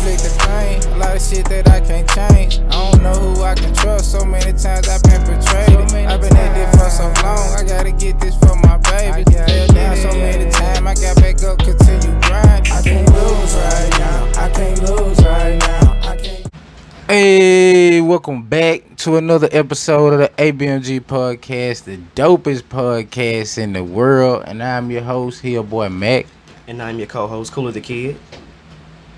inflict the pain. A lot of shit that I can't change. I don't know who I can trust. So many times I've been betrayed. I've been at this for so long. I gotta get this for my baby. Fell down so many times. I got back up, continue grind. I can't lose right now. I can't lose right now. I can't. Hey, welcome back to another episode of the HBMG podcast, the dopest podcast in the world. And I'm your host, HillBoy Mac. And I'm your co-host, Cooler the Kid.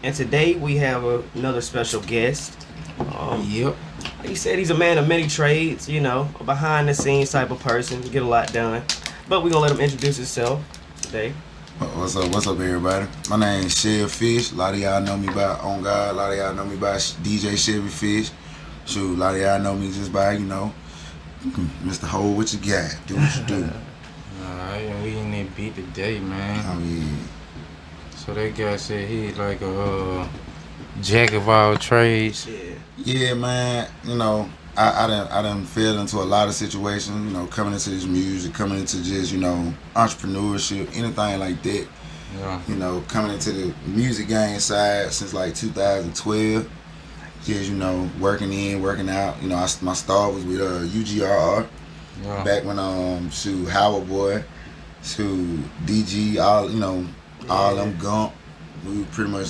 And today we have another special guest. Yep. Like he said, he's a man of many trades, you know, a behind-the-scenes type of person, get a lot done. But we're going to let him introduce himself today. What's up, everybody? My name is Chevv Fish. A lot of y'all know me by On God. A lot of y'all know me by DJ Chevv Fish. Shoot, a lot of y'all know me just by, Mr. Hold what you got. Do what you do. Alright, we in that beat today, man. Oh, yeah. So that guy said he's like a jack of all trades. Yeah, man. I done fell into a lot of situations, coming into this music, coming into just, entrepreneurship, anything like that. Yeah. Coming into the music game side since like 2012. Just, working in, working out. My start was with UGRR. Yeah. Back when Howard Boy, DG, all them Gump. We were pretty much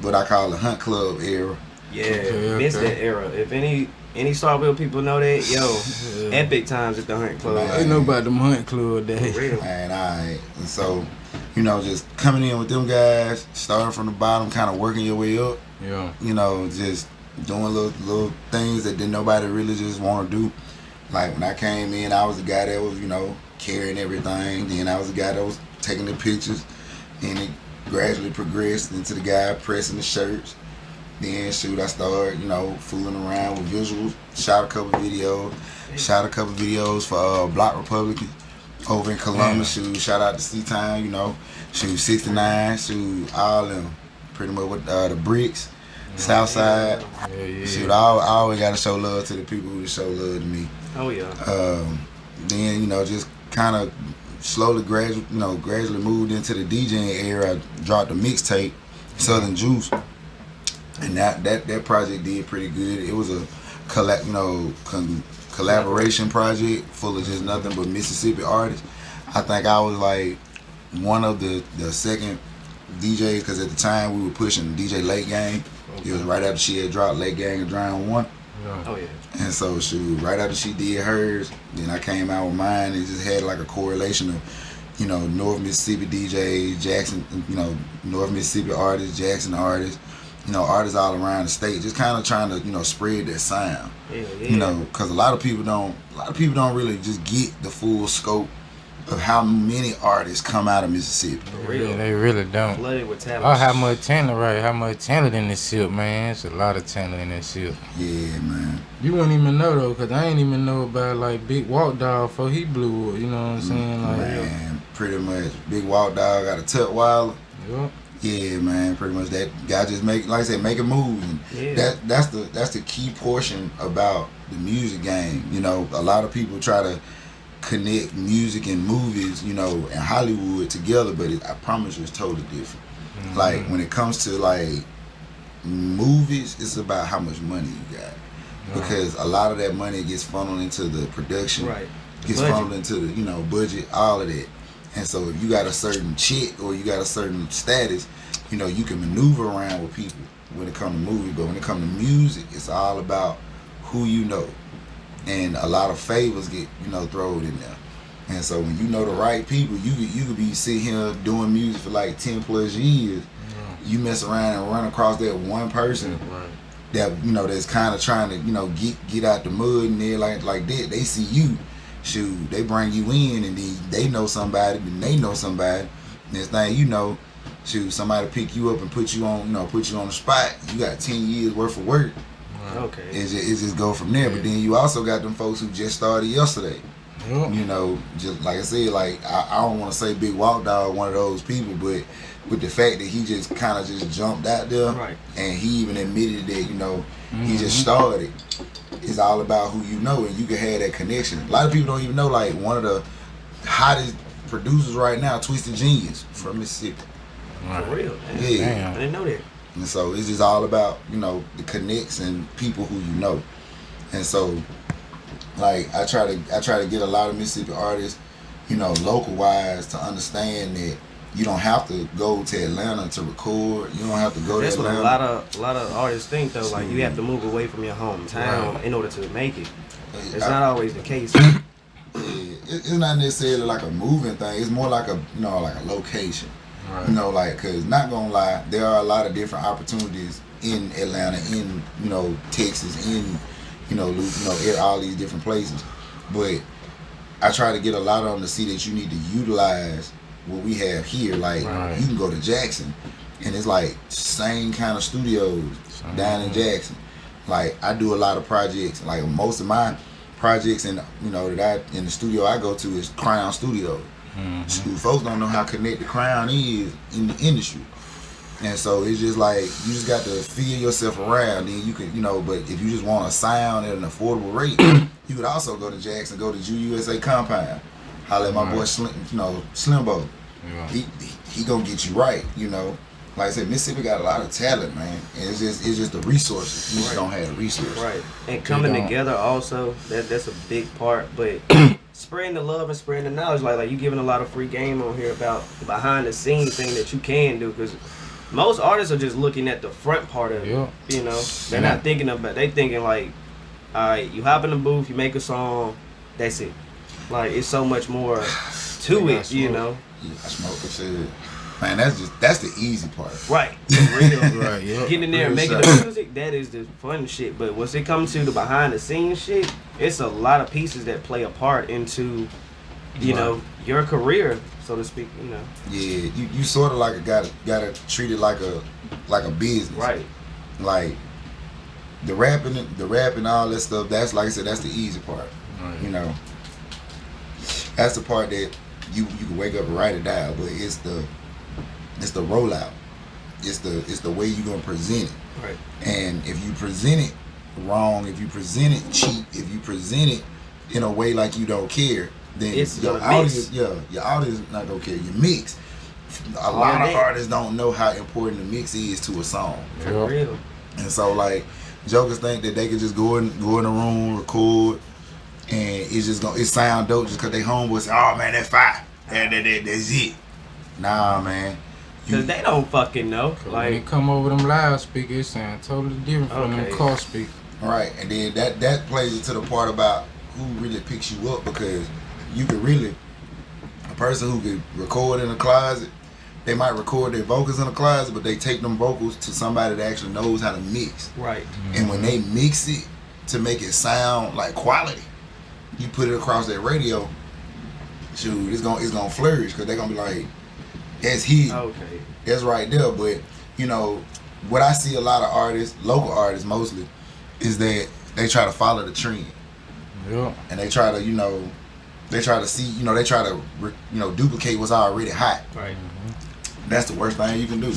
what I call the Hunt Club era. Yeah, Okay. Miss that era. If any Starville people know that, epic times at the Hunt Club. Man. Ain't nobody them Hunt Club day. For real. And and so, just coming in with them guys, starting from the bottom, kind of working your way up. Yeah. Just doing little things that didn't nobody really just want to do. Like when I came in, I was the guy that was, carrying everything. Then I was the guy that was taking the pictures. And it gradually progressed into the guy pressing the shirts. Then I started, fooling around with visuals. Shot a couple videos for Block Republican over in Columbus. Shout out to C-Town, 69, all them. Pretty much with the Bricks, Southside. Yeah. I always gotta show love to the people who show love to me. Oh, yeah. Then, just kind of slowly, gradually moved into the DJing era. I dropped a mixtape, Southern Juice. And that project did pretty good. It was a collaboration project full of just nothing but Mississippi artists. I think I was like one of the second DJs, because at the time we were pushing DJ Late Gang. Okay. It was right after she had dropped Late Gang and Drown 1. Yeah. Oh, yeah. And so right after she did hers, then I came out with mine. It just had like a correlation of, North Mississippi DJs, Jackson, North Mississippi artists, Jackson artists, artists all around the state, just kind of trying to, spread that sound. Yeah. Because a lot of people don't really just get the full scope of how many artists come out of Mississippi. For real. Yeah, they really don't. Flooded with talent. Oh, how much talent in this shit, man. It's a lot of talent in this shit. Yeah, man. You wouldn't even know, though, because I ain't even know about, like, Big Walk Dog before he blew up, you know what I'm saying? Like, Man, pretty much. Big Walk Dog got a Tutwiler. Yep. Yeah, man, pretty much that guy just making moves. And that's the key portion about the music game. A lot of people try to connect music and movies, and Hollywood together, but I promise you it's totally different. Mm-hmm. Like when it comes to like movies, it's about how much money you got. Because a lot of that money gets funneled into the production, Right. Gets funneled into the budget, all of that. And so if you got a certain chick or you got a certain status, you can maneuver around with people when it comes to movies. But when it comes to music, it's all about who you know. And a lot of favors get, thrown in there. And so when you know the right people, you could be sitting here doing music for like 10 plus years. Yeah. You mess around and run across that one person that, that's kind of trying to, get out the mud and they're like that. They see you. Shoot, they bring you in and then they know somebody, then they know somebody. Next thing somebody pick you up and put you on the spot. You got 10 years worth of work. Okay. It just go from there. Yeah. But then you also got them folks who just started yesterday. Yep. Just like I said, like I don't want to say Big Walk Dog one of those people, but with the fact that he just kind of just jumped out there, right. And he even admitted that he just started. It's all about who you know, and you can have that connection. A lot of people don't even know, like one of the hottest producers right now, Twisted Genius from Mississippi. For real? Yeah. I didn't know that. And so it's just all about, the connects and people who you know. And so, like, I try to get a lot of Mississippi artists, local wise, to understand that you don't have to go to Atlanta to record. You don't have to go to Atlanta. That's what a lot of artists think though. Like, you have to move away from your hometown in order to make it. It's not always the case. It's not necessarily like a moving thing. It's more like a location. Right. Cause not gonna lie, there are a lot of different opportunities in Atlanta, in Texas, in all these different places. But I try to get a lot of them to see that you need to utilize what we have here. Like, you can go to Jackson, and it's like same kind of studios down in Jackson. Like, I do a lot of projects. Like, most of my projects in that in the studio I go to is Crown Studios. Mm-hmm. Folks don't know how connected Crown is in the industry, and so it's just like you just got to feel yourself around. Then you can, but if you just want a sound at an affordable rate, you could also go to Jackson, go to USA Compound, holler at my boy Slimbo. Yeah. He gonna get you right. Like I said, Mississippi got a lot of talent, man. And it's just the resources. You just don't have the resources. Right. And coming together also, that's a big part. But spreading the love and spreading the knowledge, like you giving a lot of free game on here about the behind the scenes thing that you can do, because most artists are just looking at the front part of it. They're not thinking about. They thinking like, all right, you hop in the booth, you make a song, that's it. Like, it's so much more to it, Yeah, I smoke a shit. Man, that's the easy part. Right. For real. Right, yep. Getting in there and making the music, that is the fun shit. But once it comes to the behind the scenes shit, it's a lot of pieces that play a part into, your career, so to speak, Yeah, you sort of like gotta treat it like a business. Right. Like the rapping, all that stuff, that's, like I said, that's the easy part. Right. That's the part that you can wake up and write it down, but it's the rollout. It's the way you're gonna present it. Right. And if you present it wrong, if you present it cheap, if you present it in a way like you don't care, then your audience not gonna care. You mix. A lot of artists don't know how important the mix is to a song. For real. And so, like, jokers think that they can just go in the room, record, and it sound dope just because they homeboys say, oh man, that's fire. That's it. Nah, man. Because they don't fucking know. Like, when it come over them loudspeakers, it sound totally different from them car speakers. Right, and then that plays into the part about who really picks you up, because you could really, a person who could record in a closet, they might record their vocals in a closet, but they take them vocals to somebody that actually knows how to mix. Right. Mm-hmm. And when they mix it to make it sound like quality, you put it across that radio, shoot, it's gonna flourish, because they're gonna be like, that's he. Okay. That's right there. But what I see a lot of artists, local artists mostly, is that they try to follow the trend. Yeah. And they try to, they try to see, they try to, duplicate what's already hot. Right. Mm-hmm. That's the worst thing you can do.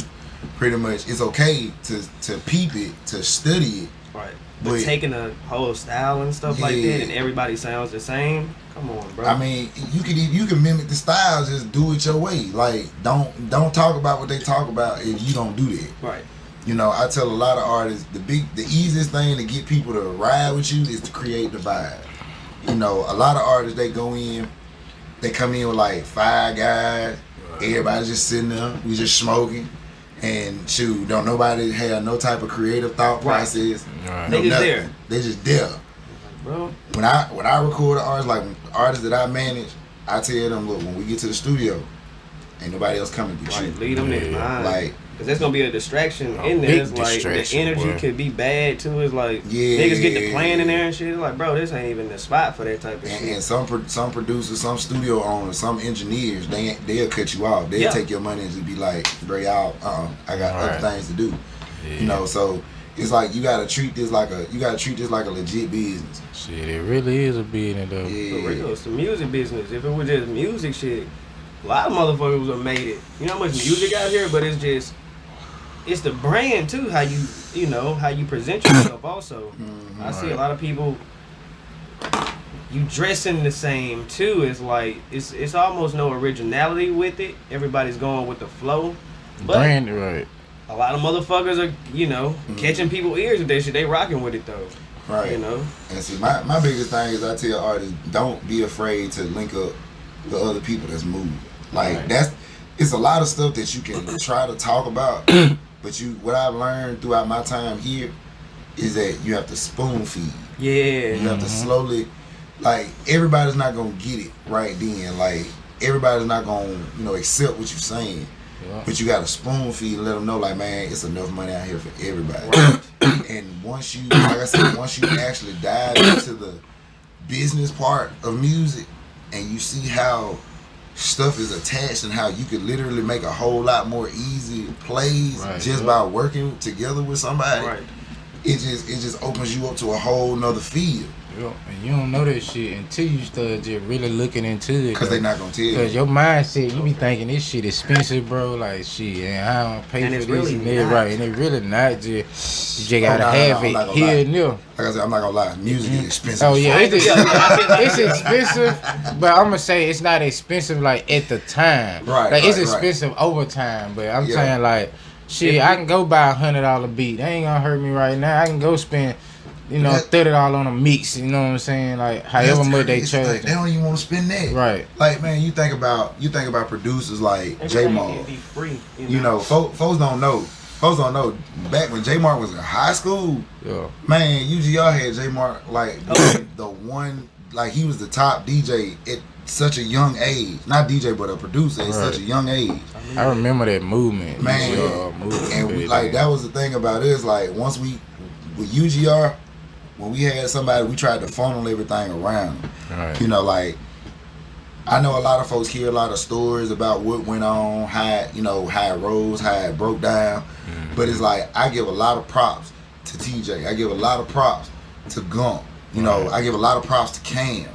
Pretty much, it's okay to peep it, to study it. Right. But taking a whole style and stuff like that, and everybody sounds the same. Come on, bro. I mean, you can mimic the style, just do it your way. Like, don't talk about what they talk about if you don't do that. Right. I tell a lot of artists the easiest thing to get people to ride with you is to create the vibe. A lot of artists, they come in with like 5 guys, everybody's just sitting there, we just smoking, and shoot, don't nobody have no type of creative thought process. Right. They just there. They just there. Bro. When I record an artist, like artists that I manage, I tell them, look, when we get to the studio, ain't nobody else coming but you. Lead them in line. Like, cause there's gonna be a distraction in there. It's like the energy could be bad too. It's like niggas get the playing in there and shit. It's like, bro, this ain't even the spot for that type of shit. And some producers, some studio owners, some engineers, they'll cut you off. They'll take your money and just be like, bro, y'all, I got other things to do. Yeah. So it's like you gotta treat this like a legit business. Shit, it really is a business though. Yeah. For real, it's the music business. If it was just music shit, a lot of motherfuckers would have made it. You know how much music out here, but it's the brand too, how you present yourself also. Mm-hmm. I see a lot of people, you dressing the same too. It's like it's almost no originality with it. Everybody's going with the flow. But brand, right. a lot of motherfuckers are, catching people's ears with that shit. They rocking with it though. Right. And see, my biggest thing is I tell artists, don't be afraid to link up the other people that's moving. Like it's a lot of stuff that you can try to talk about, but what I've learned throughout my time here is that you have to spoon feed. Yeah. You have to slowly, like, everybody's not gonna get it right then. Like, everybody's not gonna, accept what you're saying. Yeah. But you gotta spoon feed and let them know, like, man, it's enough money out here for everybody. Right. And once you actually dive into the business part of music and you see how stuff is attached and how you could literally make a whole lot more easy plays just by working together with somebody, it just opens you up to a whole nother field. Yeah, and you don't know that shit until you start just really looking into it. Because they not gonna tell you. Because your mindset, you be thinking this shit expensive, bro. Like, shit, and I don't pay and for it's this really and that, right? And it really not. You just gotta have it here here and there. Like I said, I'm not gonna lie. Music is expensive. Oh yeah, it's expensive, but I'm gonna say it's not expensive like at the time. Like it's expensive over time, but I'm saying like, shit, I can go buy $100 beat. That ain't gonna hurt me right now. I can go spend, $30 on a mix. You know what I'm saying? Like however much they charge. Like, they don't even want to spend that. Right. Like, man, you think about producers like J Mark. Folks don't know. Folks don't know. Back when J Mark was in high school, man, UGR had J Mark like the one. Like he was the top DJ at such a young age. Not DJ, but a producer at such a young age. I remember that movement, man. And like that was the thing about it. Is like once with UGR. When we had somebody, we tried to funnel everything around them. Right. Like, I know a lot of folks hear a lot of stories about what went on, how it rose, how it broke down. Mm-hmm. But it's like, I give a lot of props to TJ. I give a lot of props to Gump. I give a lot of props to Cam.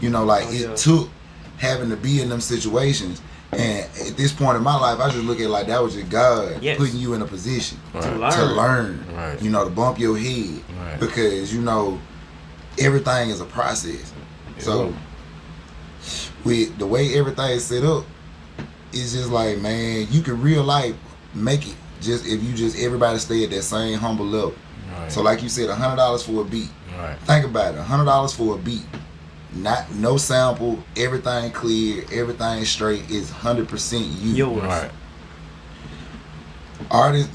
It took having to be in them situations. And at this point in my life, I just look at it like that was just God putting you in a position to learn, to bump your head. Right. Because, everything is a process. So, with the way everything is set up, it's just like, man, you can real life make it just if you everybody stay at that same humble level. Right. So, like you said, $100 for a beat. Right. Think about it, $100 for a beat. No sample, everything clear, everything straight is 100% you. Yours. Right. Artists,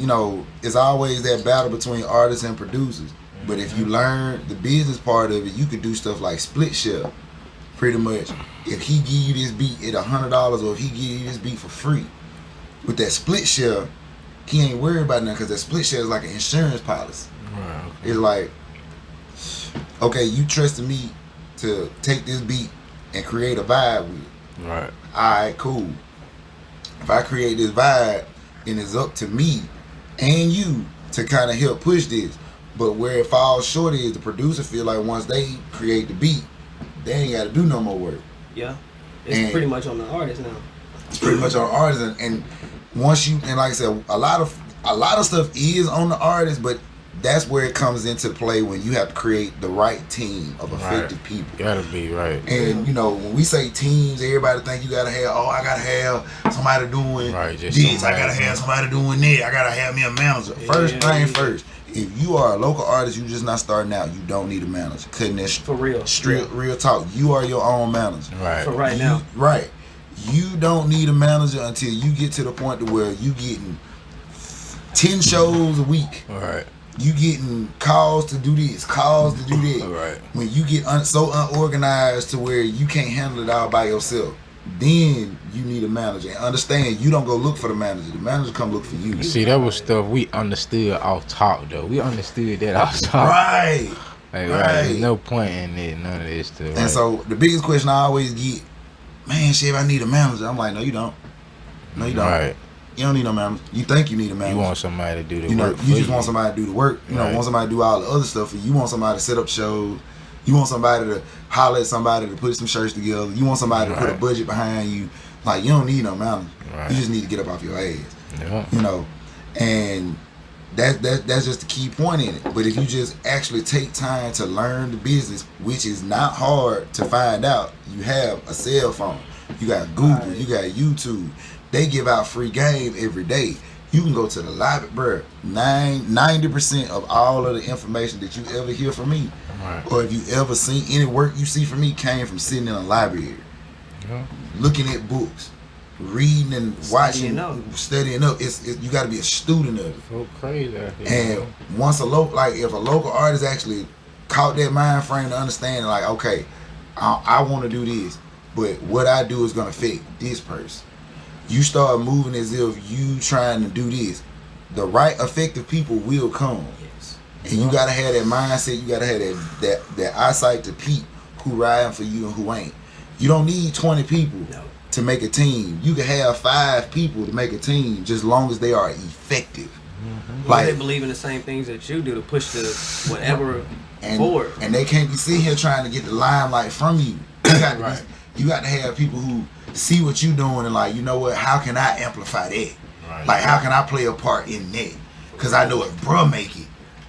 it's always that battle between artists and producers. Mm-hmm. But if you learn the business part of it, you can do stuff like split share. Pretty much, if he give you this beat at $100 or if he give you this beat for free, with that split share, he ain't worried about nothing because that split share is like an insurance policy. Right. Okay. It's like, okay, you trusted me to take this beat and create a vibe with it. Right. Alright, cool. If I create this vibe, then it's up to me and you to kind of help push this. But where it falls short is the producer feel like once they create the beat, they ain't got to do no more work. Yeah. It's pretty much on the artist now. It's pretty much on the artist, and once you, and like I said, a lot of stuff is on the artist, but that's where it comes into play when you have to create the right team of effective people. Gotta be right. And when we say teams, everybody think you gotta have. Oh, I gotta have somebody doing this. I gotta have somebody doing that. I gotta have me a manager. First thing first. If you are a local artist, you just not starting out. You don't need a manager. Cutting this for real. Real talk. You are your own manager. Right. For right now. Right. You don't need a manager until you get to the point to where you getting 10 shows a week. Right. You getting calls to do this, calls to do that. Right. When you get so unorganized to where you can't handle it all by yourself, then you need a manager. And understand, you don't go look for the manager. The manager come look for you. See, that was stuff we understood off talk, though. We understood that off talk. Right. Like, there's no point in it, none of this stuff. And so the biggest question I always get, man, Chevv, I need a manager. I'm like, no, you don't. No, you don't. Right. You don't need no manager. You think you need a manager. You want somebody to do the work. You just want somebody to do the work. You want somebody to do all the other stuff for you. You want somebody to set up shows. You want somebody to holler at somebody to put some shirts together. You want somebody to put a budget behind you. Like, you don't need no manager. Right. You just need to get up off your ass. Yeah. And that's just the key point in it. But if you just actually take time to learn the business, which is not hard to find out, you have a cell phone. You got Google. You got YouTube. They give out free game every day. You can go to the library, bro. 90% of all of the information that you ever hear from me, or if you ever seen any work you see from me, came from sitting in a library, looking at books, reading and watching, studying up. It's you got to be a student of it. So crazy. And once if a local artist actually caught that mind frame to understand, like, okay, I want to do this, but what I do is gonna affect this person. You start moving as if you trying to do this. The right effective people will come. Yes. And you gotta have that mindset. You gotta have that eyesight to peep who riding for you and who ain't. You don't need 20 people to make a team. You can have 5 people to make a team, just long as they are effective. Like they believe in the same things that you do to push the whatever forward. And they can't be sitting here trying to get the limelight from you. You got to have people who see what you doing and like, you know what, how can I amplify that? Like, how can I play a part in that? Because I know if bruh make it,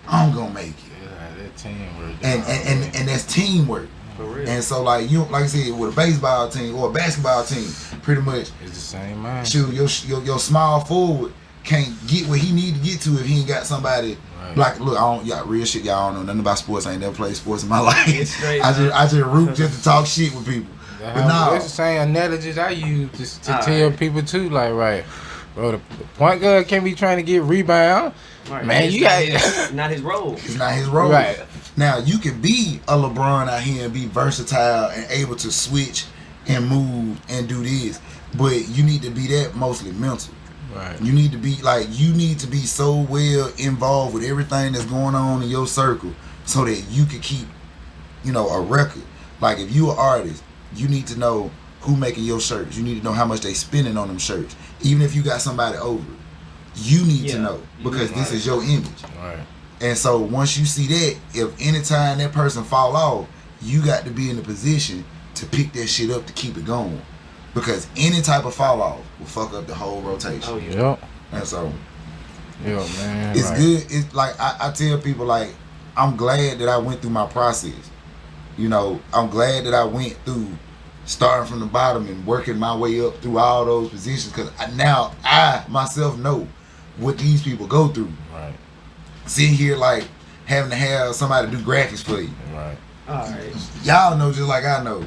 I'm gonna make it. Yeah, that teamwork. And that's teamwork. For real. And so like I said, with a baseball team or a basketball team, pretty much it's the same mind. Shoot, your small forward can't get what he need to get to if he ain't got somebody. Like, look, real shit, y'all don't know nothing about sports. I ain't never played sports in my life. It's straight, I just root just to talk shit with people. That's the same analogies I use to tell people too. Like, bro, the point guard can't be trying to get rebound. Man, you got not his role. It's not his role. Right. Now you can be a LeBron out here and be versatile and able to switch and move and do this, but you need to be that mostly mental. Right. You need to be so well involved with everything that's going on in your circle so that you can keep, a record. Like if you an artist, you need to know who making your shirts. You need to know how much they spending on them shirts. Even if you got somebody over, you need to know because this is your image. Right. And so once you see that, if anytime that person fall off, you got to be in a position to pick that shit up to keep it going. Because any type of fall off will fuck up the whole rotation. Oh, yeah. And so, man, it's good. It's like I tell people, like, I'm glad that I went through my process. I'm glad that I went through starting from the bottom and working my way up through all those positions. Because now I myself know what these people go through. Right. Sitting here like having to have somebody do graphics for you. Right. Alright. Y'all know just like I know.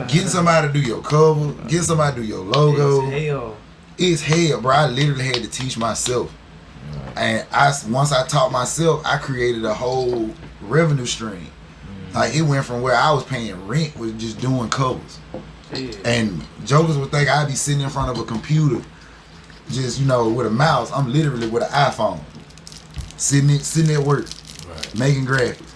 Getting somebody to do your cover, getting somebody to do your logo. It's hell, bro. I literally had to teach myself. And once I taught myself, I created a whole revenue stream. Like it went from where I was paying rent with just doing covers. And jokers would think I'd be sitting in front of a computer, just with a mouse. I'm literally with an iPhone, sitting at work, making graphics.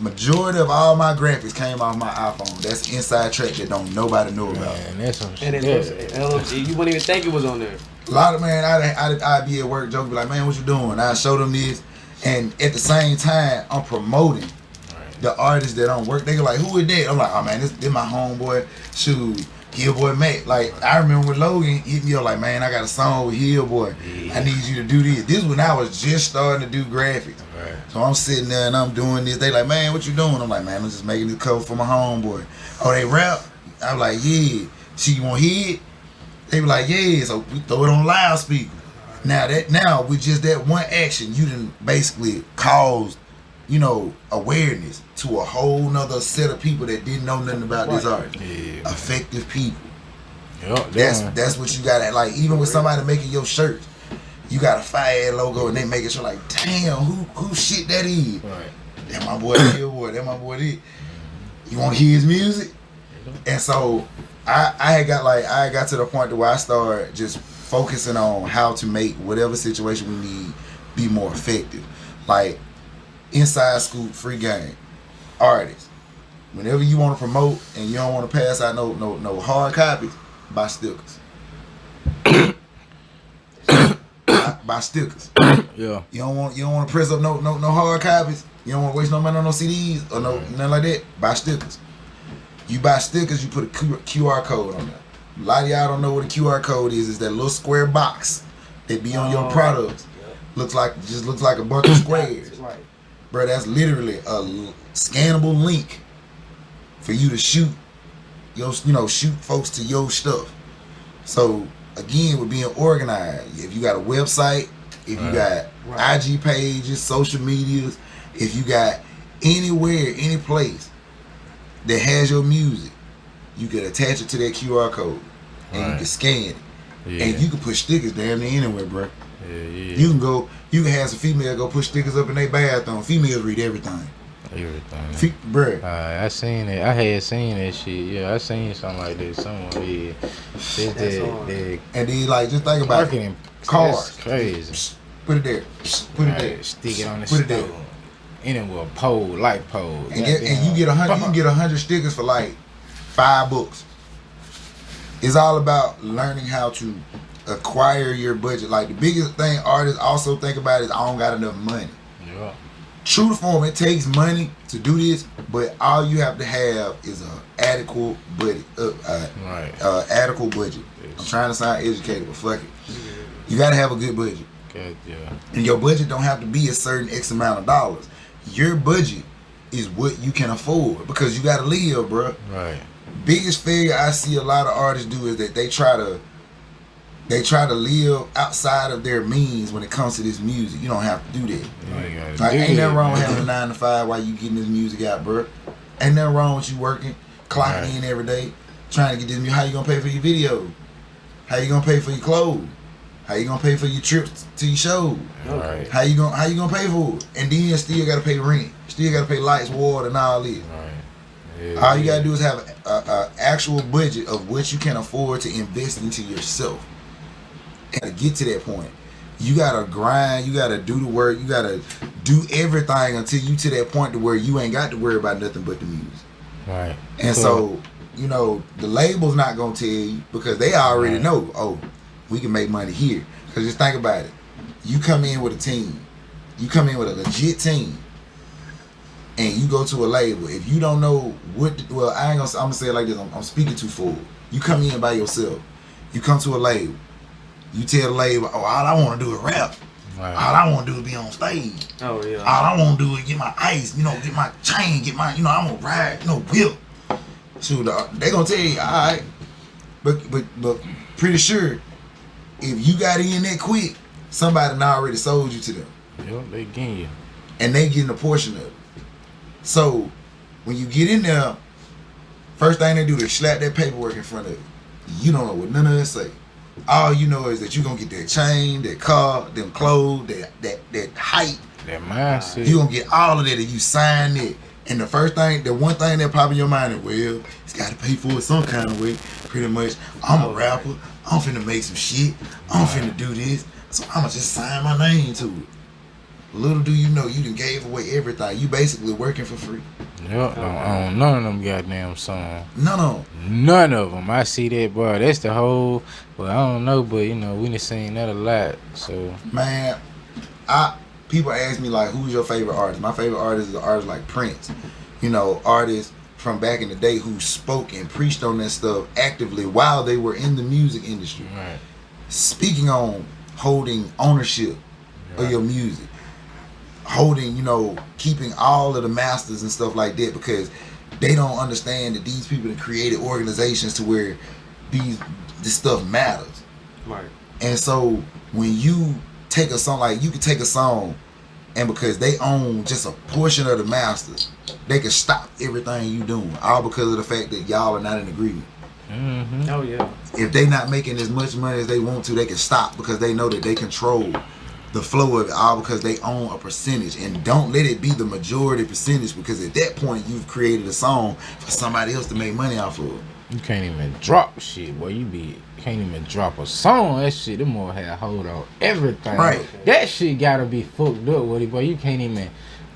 Majority of all my graphics came off my iPhone. That's inside track that don't nobody know about. Man, that's some shit. And you wouldn't even think it was on there. A lot of I'd be at work, joking, be like, man, what you doing? I show them this, and at the same time, I'm promoting the artists that don't work. They go like, who is that? I'm like, oh man, this my homeboy. Shoot, HillBoy Mac. Like I remember when Logan hit me up like, man, I got a song with HillBoy. I need you to do this. This when I was just starting to do graphics. So I'm sitting there and I'm doing this. They like, man, what you doing? I'm like, man, I'm just making this cover for my homeboy. Oh, they rap? I'm like, yeah. You want to hear it? They be like, yeah. So we throw it on loudspeaker. Now with just that one action, you done basically caused, awareness to a whole nother set of people that didn't know nothing about this art. Yeah. Effective people. Yep, that's what you got. Like even with somebody making your shirts, you got a fire logo and they make it so like, damn, who shit that is? Right. That my boy HillBoy. That my boy this. You want to hear his music? And so I got to the point where I started just focusing on how to make whatever situation we need be more effective. Like inside scoop, free game, artists. Whenever you want to promote and you don't want to pass out no hard copies, buy stickers. Buy stickers. Yeah. You don't want to press up no hard copies. You don't want to waste no money on no CDs or nothing like that. Buy stickers. You buy stickers, you put a QR code on there. A lot of y'all don't know what a QR code is. It's that little square box that be on your products. Yep. Looks like a bunch of squares. Right. Bro, that's literally a scannable link for you to shoot shoot folks to your stuff. So again, with being organized, if you got a website, if you got IG pages, social medias, if you got anywhere, any place that has your music, you can attach it to that QR code and you can scan it. Yeah. And you can put stickers damn near anywhere, bro. Yeah. You can have some females go put stickers up in their bathroom. Females read everything. Bruh. I seen it. I had seen that shit. Yeah, I seen something like that somewhere. Yeah. And then like just think about it. Cars. That's crazy. Put it there. Put it there. Stick it on the stove. And it will pole, light pole. And you get 100. You can get 100 stickers for like $5. It's all about learning how to acquire your budget. Like the biggest thing artists also think about is I don't got enough money. Yeah. True to form, it takes money to do this, but all you have to have is an adequate budget. Adequate budget. Yes. I'm trying to sound educated, but fuck it. You gotta have a good budget. Good, yeah. And your budget don't have to be a certain X amount of dollars. Your budget is what you can afford because you gotta live, bro. Right. Biggest failure I see a lot of artists do is that they try to live outside of their means when it comes to this music. You don't have to do that. Like, ain't nothing wrong with having a 9 to 5 while you getting this music out, bro. Ain't nothing wrong with you working, clocking in every day, trying to get this music. How you gonna pay for your video? How you gonna pay for your clothes? How you gonna pay for your trips to your shows? Right. How you gonna pay for it? And then you still gotta pay rent. Still gotta pay lights, water, and all this. Right. Yeah, all you gotta do is have a actual budget of what you can afford to invest into yourself. And to get to that point, you gotta grind, you gotta do the work, you gotta do everything until you to that point to where you ain't got to worry about nothing but the music. Right. And so, you know, the label's not gonna tell you because they already know, oh, we can make money here. Because just think about it. You come in with a team. You come in with a legit team. And you go to a label. If you don't know what, I'm gonna say it like this. I'm speaking too forward. You come in by yourself. You come to a label. You tell the label, oh, all I want to do is rap. Right. All I want to do is be on stage. Oh yeah. All I want to do is get my ice. get my chain. Get my, I'm gonna ride. Whip. So they gonna tell you, all right. But pretty sure, if you got in that quick, somebody already sold you to them. Yep, they getting you. And they getting a portion of it. So, when you get in there, first thing they do is slap that paperwork in front of you. You don't know what none of it say. All you know is that you're going to get that chain, that car, them clothes, that height. That mindset. You're going to get all of that if you sign it. And the one thing that pop in your mind is, well, it's got to pay for it some kind of way. Pretty much, I'm a rapper. I'm finna make some shit. I'm finna do this. So I'm going to just sign my name to it. Little do you know, you done gave away everything. You basically working for free. Yep, I don't none of them goddamn songs. None of them. I see that, bro. That's the whole. Well, I don't know, but we done seen that a lot. So man, people ask me like, who's your favorite artist? My favorite artist is an artist like Prince. Artists from back in the day who spoke and preached on that stuff actively while they were in the music industry. Right. Speaking on holding ownership of your music. Holding, keeping all of the masters and stuff like that because they don't understand that these people have created organizations to where this stuff matters. Right. And so when you take a song, like you can take a song and because they own just a portion of the masters, they can stop everything you doing, all because of the fact that y'all are not in agreement. Mm-hmm. Oh yeah. If they not making as much money as they want to, they can stop because they know that they control the flow of it all because they own a percentage. And don't let it be the majority percentage because at that point you've created a song for somebody else to make money off of. You can't even drop shit, boy. You can't even drop a song. That shit, them more had hold on everything. Right. That shit gotta be fucked up with it, boy. You can't even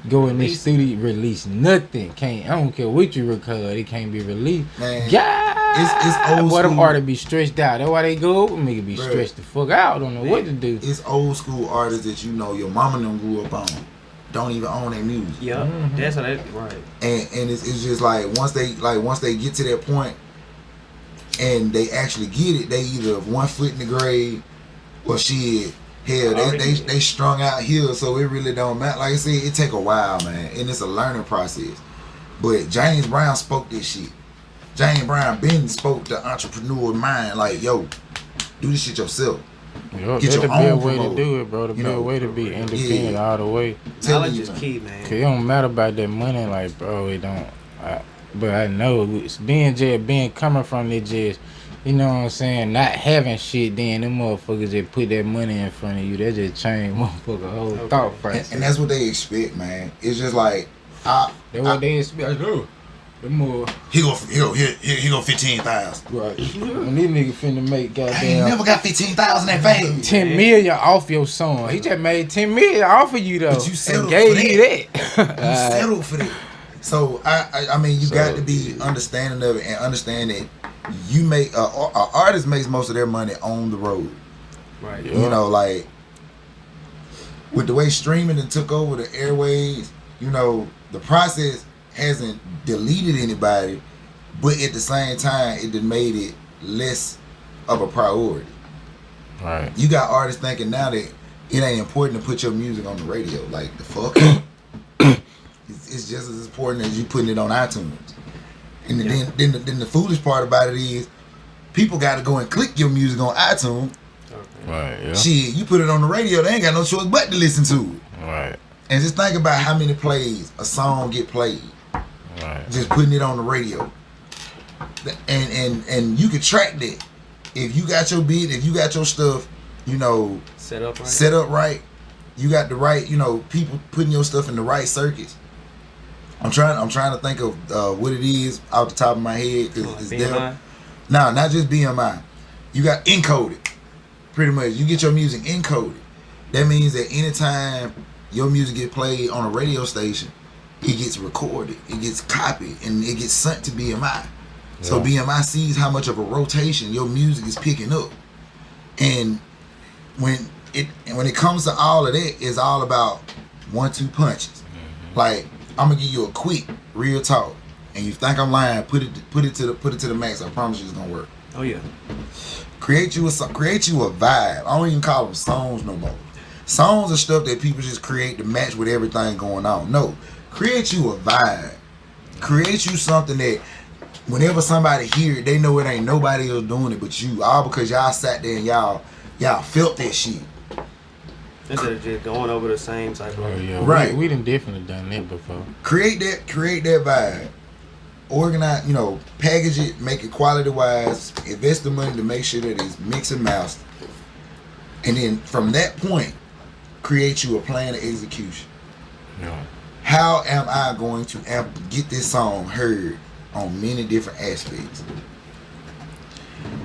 go in this studio, release nothing. I don't care what you record, it can't be released. Man, it's old school. Them artists be stressed out. That's why they go up and make it be stressed the fuck out. Don't know what to do. It's old school artists that your mama and them grew up on. Don't even own their music. Yeah, that's how that right. And it's just like once they get to that point and they actually get it, they either have one foot in the grave or shit. Hell, they strung out here, so it really don't matter. Like I said, it take a while, man, and it's a learning process. But James Brown spoke this shit. James Brown been spoke the entrepreneur mind, like, yo, do this shit yourself. Yo, Get your that'd be a own way promoter. to do it, bro. To be a way to be independent all the way. Knowledge is key, man. Cause it don't matter about that money, like, bro. It don't. But I know it's being coming from the just, you know what I'm saying, not having shit. Then them motherfuckers that put that money in front of you, that just change motherfucker whole thought process. And that's what they expect, man. It's just like That's what they expect. The more he go 15,000. right. When these niggas finna make I ain't goddamn never got 15,000 that fast. 10 million off your song. He just made 10 million off of you though. But you settled and gave for you that. that. You settled for that. So I mean, you got to be understanding of it and understand that you make an artist makes most of their money on the road. Right. You know, like with the way streaming and took over the airways, you know, the process hasn't deleted anybody, but at the same time, it done made it less of a priority. Right. You got artists thinking now that it ain't important to put your music on the radio. Like, the fuck? It's just as important as you putting it on iTunes. And then the foolish part about it is people got to go and click your music on iTunes. Okay. Right. Yeah. Shit, you put it on the radio, they ain't got no choice but to listen to it. Right. And just think about how many plays a song get played. Right. Just putting it on the radio. And you can track that. If you got your beat, if you got your stuff, you know, Set up right. you got the right, you know, people putting your stuff in the right circuits. I'm trying to think of what it is off the top of my head. Cause it's BMI? No, not just BMI. You got encoded. Pretty much. You get your music encoded. That means that anytime your music get played on a radio station, it gets recorded, it gets copied, and it gets sent to BMI. So BMI sees how much of a rotation your music is picking up. And when it comes to all of that, it's all about 1-2 punches. Mm-hmm. Like, I'm gonna give you a quick, real talk, and you think I'm lying, put it to the max. I promise you it's gonna work. Oh yeah. Create you a vibe. I don't even call them songs no more. Songs are stuff that people just create to match with everything going on. No, create you a vibe. Create you something that whenever somebody hear it, they know it ain't nobody else doing it but you. All because y'all sat there and y'all felt that shit. Instead of just going over the same type of Right. We done definitely done that before. Create that vibe. Organize, you know, package it, make it quality wise, invest the money to make sure that it's mixed and mastered. And then from that point, create you a plan of execution. Yeah. How am I going to get this song heard on many different aspects?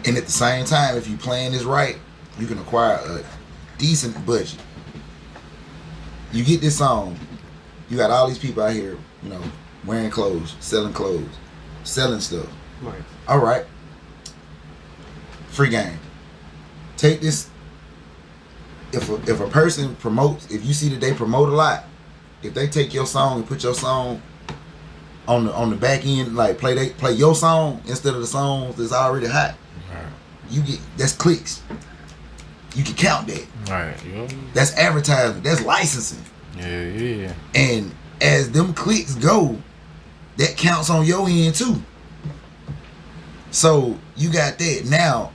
And at the same time, if you plan this right, you can acquire a decent budget. You get this song, you got all these people out here, you know, wearing clothes, selling stuff. Right. All right. Free game. Take this. If a person promotes, if you see that they promote a lot, if they take your song and put your song on the back end, like play your song instead of the songs that's already hot, you get, that's clicks. You can count that. Right. Yeah. That's advertising. That's licensing. Yeah. And as them clicks go, that counts on your end too. So you got that. Now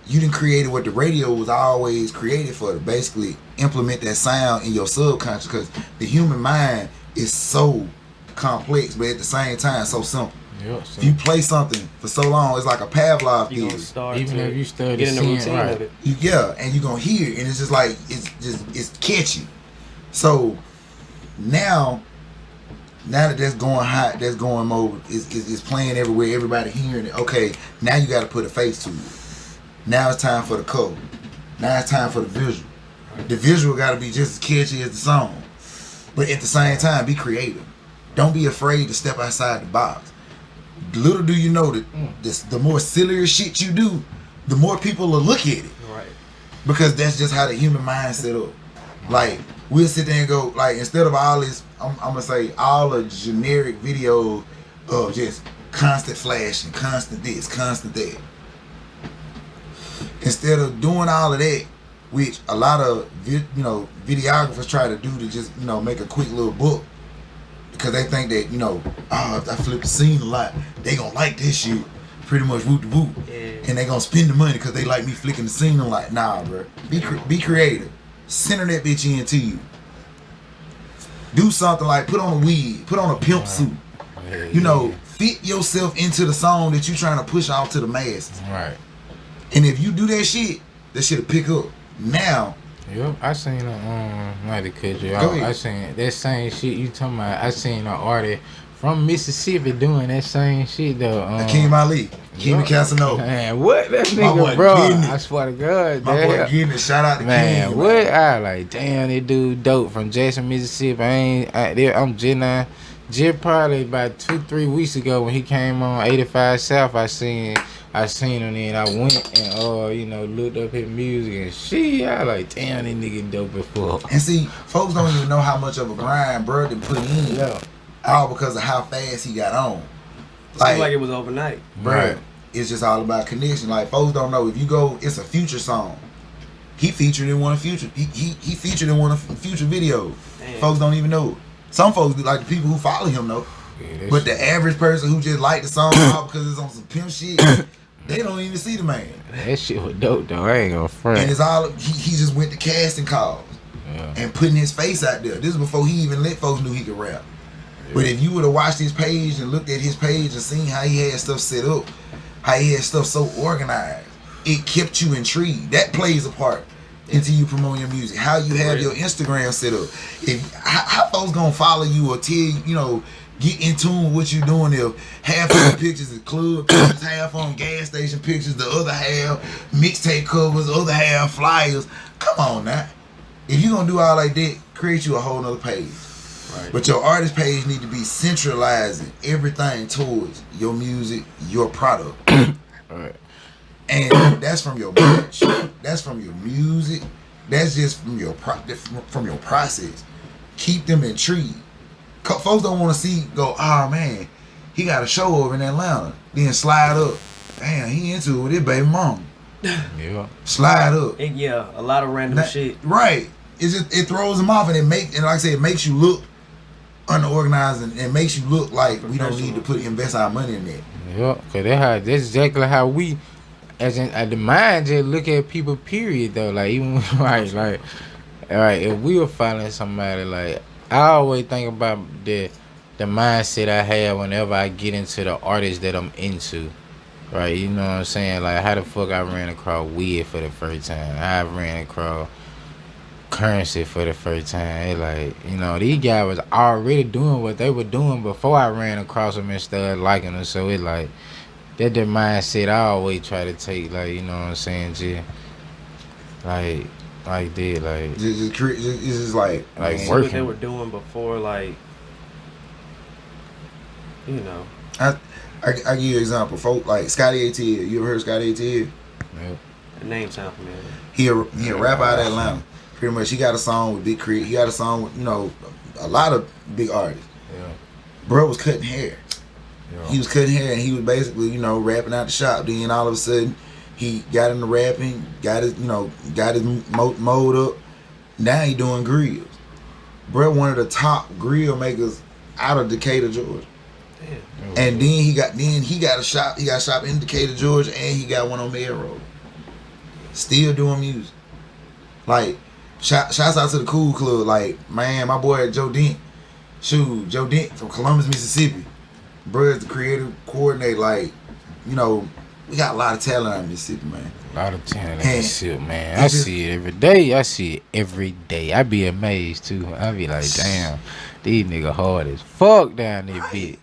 you done created what the radio was always created for, to basically implement that sound in your subconscious, because the human mind is so complex, but at the same time so simple. Yeah, if you play something for so long, it's like a Pavlov theory. Even if you study get in the routine right. of it. And you're gonna hear it, and it's just like it's catchy. So now that that's going hot, that's going mode, is playing everywhere, everybody hearing it. Okay, now you got to put a face to it. Now it's time for the cover. Now it's time for the visual. The visual got to be just as catchy as the song, but at the same time, be creative. Don't be afraid to step outside the box. Little do you know that the more sillier shit you do, the more people will look at it. Right. Because that's just how the human mind set up. Like, we'll sit there and go, like, instead of all this, I'm gonna say all the generic videos of just constant flashing, constant this, constant that. Instead of doing all of that, which a lot of videographers try to do to just make a quick little book, because they think that if I flip the scene a lot, they gonna like this shit. Pretty much whoop de whoop. Yeah. and they gonna spend the money because they like me flicking the scene. I'm like, nah, bro. Be creative. Center that bitch into you. Do something like put on a wig, put on a pimp suit. You know, fit yourself into the song that you trying to push out to the masses. Right. And if you do that shit'll pick up. Now. Yep, I seen not to cut you off. I seen that same shit you talking about. I seen an artist from Mississippi doing that same shit though. Akeem Ali, Akeem Casanova. Man, what that nigga, bro? I swear to God, my boy getting it. Shout out to man. King, What? Man. I like, damn, that dude dope from Jackson, Mississippi. I'm just probably about 2-3 weeks ago when he came on 85 South. I seen him and I went and you know, looked up his music and shit. I like, damn, that nigga dope before. And see, folks don't even know how much of a grind bro done put in. Yeah. All because of how fast he got on. Seems like it was overnight. Bro, right. It's just all about connection. Like folks don't know, if you go, it's a Future song. He featured in one of Future. He featured in one of Future videos. Damn. Folks don't even know. Some folks, like the people who follow him, know. Yeah, but the average person who just like the song because it's on some pimp shit, they don't even see the man. That shit was dope though. I ain't gonna front. And it's all he just went to casting calls and putting his face out there. This is before he even let folks knew he could rap. Yeah. But if you would have watched his page and looked at his page and seen how he had stuff set up, how he had stuff so organized, it kept you intrigued. That plays a part into you promoting your music. How you have your Instagram set up. How folks gonna follow you or tell you know, get in tune with what you're doing if half of the pictures is club pictures, half on gas station pictures, the other half mixtape covers, the other half flyers. Come on now. If you're gonna do all like that, create you a whole nother page. Right. But your artist page need to be centralizing everything towards your music, your product. Right. And that's from your merch, that's from your music, that's just from your process. Keep them intrigued. Folks don't want to see go, oh man, he got a show over in Atlanta. Then slide up. Damn, he into it with his baby mama. Yeah. Slide up. A lot of random shit. Right. It throws them off and like I said, it makes you look unorganized and it makes you look like we don't need to invest our money in that. Yeah, cause that's exactly how we as in the mind just look at people period though. Like even like if we were following somebody, like I always think about the mindset I have whenever I get into the artist that I'm into. Right, you know what I'm saying? Like how the fuck I ran across Weird for the first time. I ran across Currency for the first time. It like, you know, these guys was already doing what they were doing before I ran across them and started liking them. So it like that the mindset I always try to take, like, you know what I'm saying, just like that, like just like working. What they were doing before, like, you know. I give you an example, folks like Scotty ATL. You ever heard of Scotty ATL? Yeah. The name sound familiar. He a rapper out of Atlanta. Pretty much, he got a song with Big Crit. He got a song with, you know, a lot of big artists. Yeah. Bro was cutting hair. Yeah. He was cutting hair and he was basically, you know, rapping out the shop. Then all of a sudden, he got into rapping, got his mode up. Now he doing grills. Bro, one of the top grill makers out of Decatur, Georgia. Damn. And then he got a shop. He got a shop in Decatur, Georgia, and he got one on Melrose. Still doing music. Like, shouts out to the Cool Club. Like, man, my boy Joe Dent. Joe Dent from Columbus, Mississippi. Bro is the creative coordinator. Like, you know, we got a lot of talent out in Mississippi, man. A lot of talent in Mississippi, man. I see it every day. I be amazed too. I be like, damn, these niggas hard as fuck down there, bitch.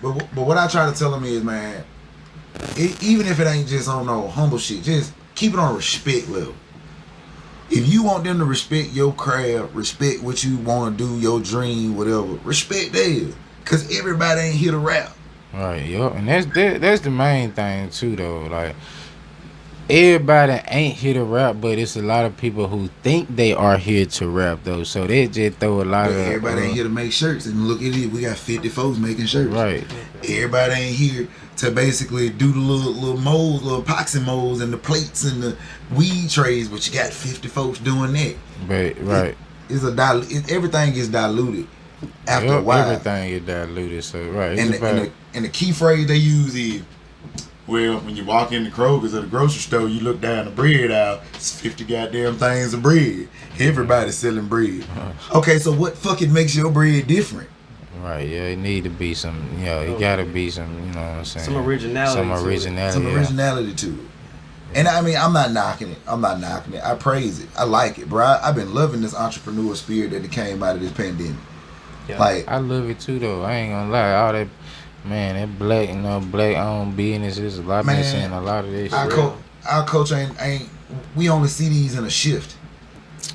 But what I try to tell them is, man, even if it ain't just on no humble shit, just keep it on a respect level. If you want them to respect your craft, respect what you want to do, your dream, whatever, respect theirs. Because everybody ain't here to rap. Right, yo. And that's the main thing, too, though. Like, everybody ain't here to rap, but it's a lot of people who think they are here to rap, though. So they just throw a lot of... Everybody ain't here to make shirts. And look at it, we got 50 folks making shirts. Right. Everybody ain't here to basically do the little molds, little epoxy molds and the plates and the weed trays, but you got 50 folks doing that. Right. Everything gets diluted after a while. Everything is diluted, so right. And the key phrase they use is, Well, when you walk in the Kroger's or the grocery store, you look down the bread aisle, it's 50 goddamn things of bread. Everybody's selling bread. Okay, so what fucking makes your bread different? Right, yeah, it need to be some, it gotta be some, you know what I'm saying? Some originality. Some originality to it. And I mean, I'm not knocking it. I praise it. I like it, bro. I've been loving this entrepreneur spirit that came out of this pandemic. Yeah. Like, I love it too, though. I ain't gonna lie. All that, man, that black owned businesses, a lot of saying a lot of this shit. Our culture ain't. We only see these in a shift.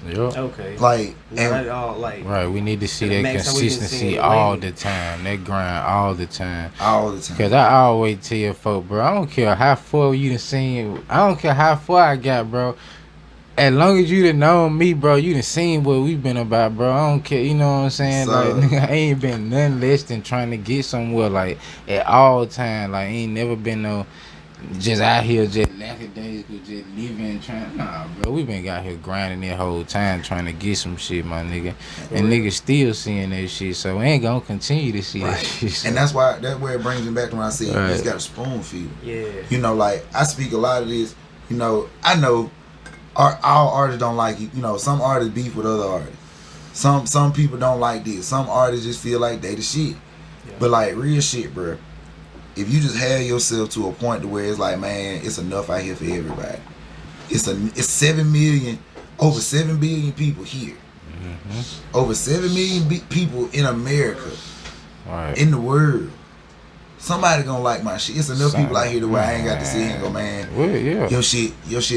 Yep. Okay. Like, not all like. Right, we need to see that consistency all the time, that grind all the time. All the time. Cause I always tell folk, bro, I don't care how far you done seen. I don't care how far I got, bro. As long as you done known me, bro, you done seen what we been about, bro. I don't care, you know what I'm saying? So, like, nigga, I ain't been nothing less than trying to get somewhere, like, at all time. Like, ain't never been no just out here just lackadaisical, just living, trying. Nah, bro, we been out here grinding that whole time trying to get some shit, my nigga. And niggas still seeing that shit, so we ain't gonna continue to see that shit. So. And that's where it brings me back to when I say you just got a spoon feed. Yeah. You know, like, I speak a lot of this, you know, I know all artists don't like it. You know, some artists beef with other artists. Some people don't like this. Some artists just feel like they the shit. Yeah. But like, real shit, bro. If you just have yourself to a point to where it's like, man, it's enough out here for everybody. It's 7 million, over 7 billion people here. Mm-hmm. Over 7 million people in America, in the world. Somebody gonna like my shit. It's enough people out here to where I ain't got to sit here and go, man. Well, yeah. Your shit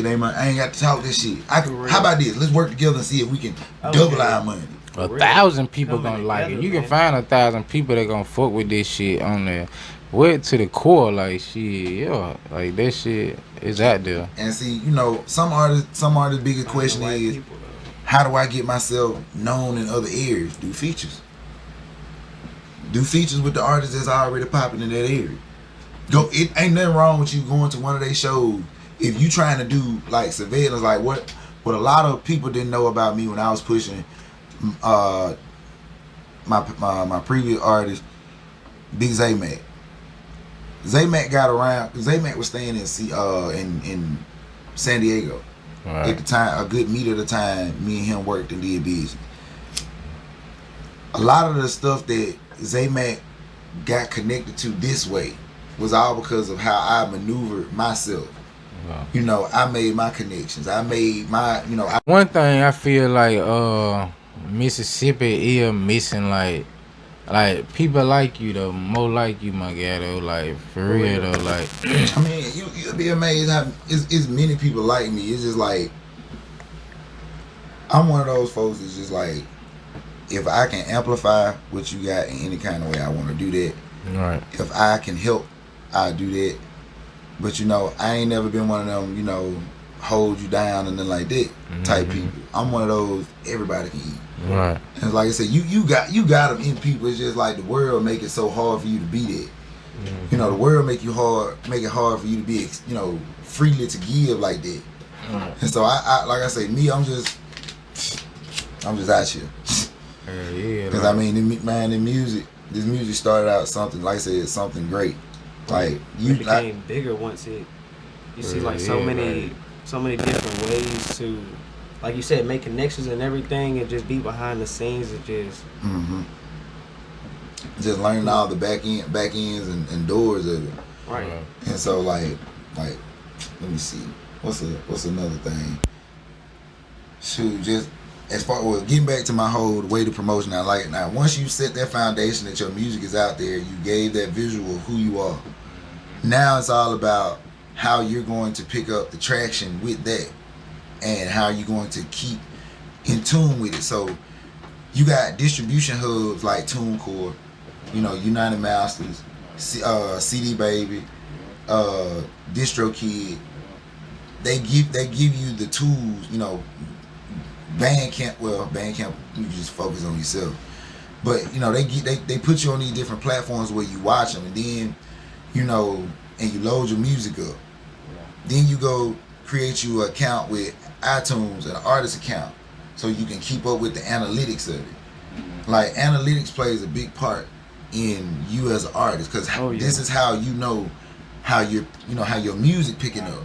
ain't my. I ain't got to talk this shit. How about this? Let's work together and see if we can double our money. 1,000 people gonna like it. You can find 1,000 people that gonna fuck with this shit on there. Went to the core, like shit, like that shit is out there. And see, you know, some artists' biggest question is, how do I get myself known in other areas? Do features with the artists that's already popping in that area. It ain't nothing wrong with you going to one of their shows if you trying to do like surveillance. Like what a lot of people didn't know about me when I was pushing my previous artist, Big Z Mac. Z Mac got around. Z Mac was staying in San Diego at the time. A good meet at the time. Me and him worked and did business. A lot of the stuff that Z Mac got connected to this way was all because of how I maneuvered myself. Wow. You know, I made my connections. I made my, you know. One thing I feel like Mississippi is missing, like people like you though, more like you, my guy though, like for real though, like. I mean, you'll be amazed how it's many people like me. It's just like, I'm one of those folks that's just like, if I can amplify what you got in any kind of way, I want to do that. Right. If I can help, I do that. But you know, I ain't never been one of them, you know, hold you down and then like that type people. I'm one of those everybody can eat. Right. And like I said, you got them in people. It's just like the world make it so hard for you to be that. Mm-hmm. You know, the world make it hard for you to be, you know, freely to give like that. Mm-hmm. And so I like I say, me, I'm just out here. Because I mean, man, this music started out something, like I said, something great. Like it became bigger once you see like so many different ways to, like you said, make connections and everything, and just be behind the scenes and just just learning all the back ends and doors of it. Right. And so like let me see, what's another thing? Shoot, just as far as getting back to my whole way to promotion, I like it. Now, once you set that foundation that your music is out there, you gave that visual of who you are. Now it's all about how you're going to pick up the traction with that and how you're going to keep in tune with it. So you got distribution hubs like TuneCore, you know, United Masters, CD Baby, DistroKid. They give you the tools, you know. Bandcamp, you just focus on yourself. But you know, they put you on these different platforms where you watch them, and then you know, and you load your music up. Then you go create you an account with iTunes, an artist account, so you can keep up with the analytics of it. Like analytics plays a big part in you as an artist, because this is how you know how your music picking up.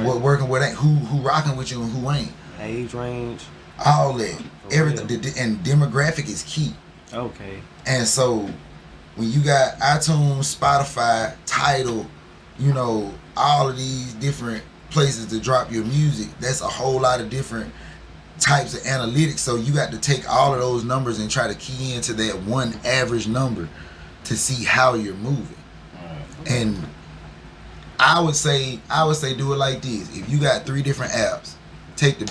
What working, what ain't, who rocking with you and who ain't. Age range. All that. Everything. And demographic is key. Okay. And so when you got iTunes, Spotify, Tidal, you know, all of these different places to drop your music, that's a whole lot of different types of analytics. So you got to take all of those numbers and try to key into that one average number to see how you're moving. And I would say do it like this. If you got 3 different apps, take the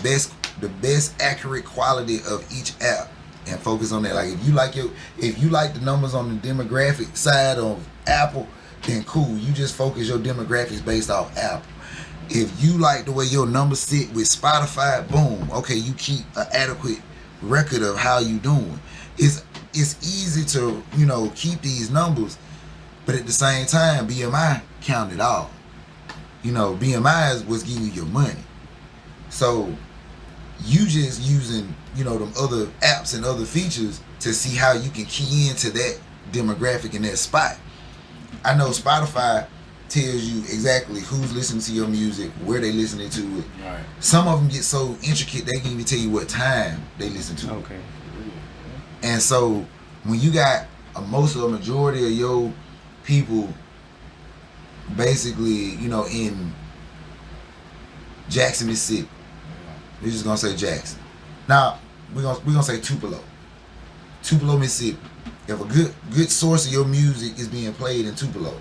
best accurate quality of each app and focus on that. Like if you like the numbers on the demographic side of Apple, then cool. You just focus your demographics based off Apple. If you like the way your numbers sit with Spotify, boom. Okay, you keep an adequate record of how you doing. It's easy to, you know, keep these numbers, but at the same time, BMI count it all. You know, BMI is what's giving you your money. So you just using, you know, them other apps and other features to see how you can key into that demographic in that spot. I know Spotify tells you exactly who's listening to your music, where they listening to it. Right. Some of them get so intricate they can even tell you what time they listen to it. Okay. And so when you got a majority of your people basically, you know, in Jackson, Mississippi, we're just gonna say Jackson. Now we're gonna say Tupelo, Mississippi. If a good source of your music is being played in Tupelo,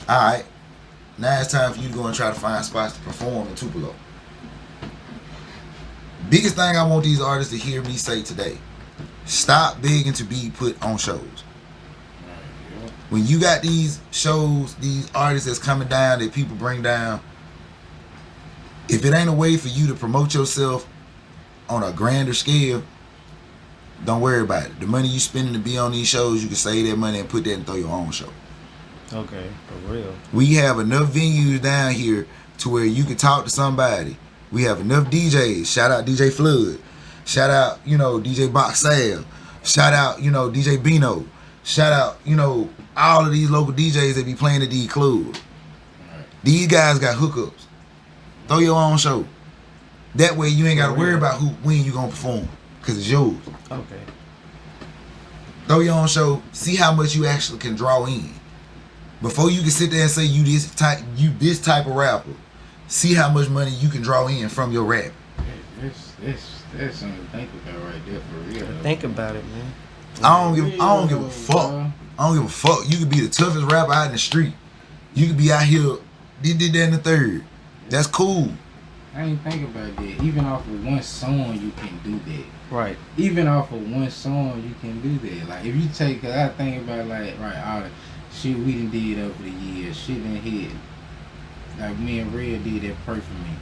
all right, now it's time for you to go and try to find spots to perform in Tupelo. Biggest thing I want these artists to hear me say today: stop begging to be put on shows. When you got these shows, these artists that's coming down that people bring down, if it ain't a way for you to promote yourself on a grander scale, don't worry about it. The money you spending to be on these shows, you can save that money and put that and throw your own show. Okay, for real. We have enough venues down here to where you can talk to somebody. We have enough DJs. Shout out DJ Flood. Shout out, you know, DJ Boxell. Shout out, you know, DJ Bino. Shout out, you know, all of these local DJs that be playing at these clubs. These guys got hookups. Throw your own show. That way you ain't got to worry about when you going to perform, because it's yours. Okay. Throw your own show. See how much you actually can draw in. Before you can sit there and say you this type of rapper, see how much money you can draw in from your rap. That's something to think about right there, for real. Think about it, man. I don't give a fuck. I don't give a fuck. You could be the toughest rapper out in the street. You could be out here, did that in the third. That's cool. I ain't think about that. Even off of one song, you can do that. Right. Even off of one song, you can do that. Like, if you take, cause I think about, like, right, all the shit we done did over the years, shit done hit. Like, me and Red did that Pray For Me.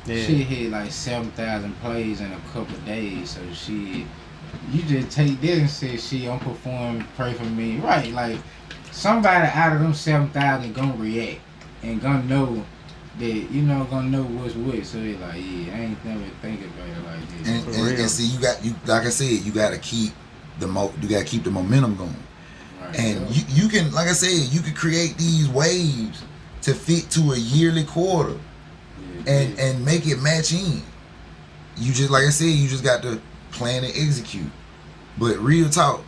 Yeah. Shit hit like 7,000 plays in a couple of days. So shit, you just take this and say, shit, I'm performing Pray For Me. Right, like, somebody out of them 7,000 gonna react and gonna know that, you know, gonna know what's what. So it's like, yeah, I ain't never think about it like this. And see, you like I said, you gotta keep the momentum going. Right. And you can, like I said, you can create these waves to fit to a yearly quarter. And make it match in. You just, like I said, you just got to plan and execute. But real talk,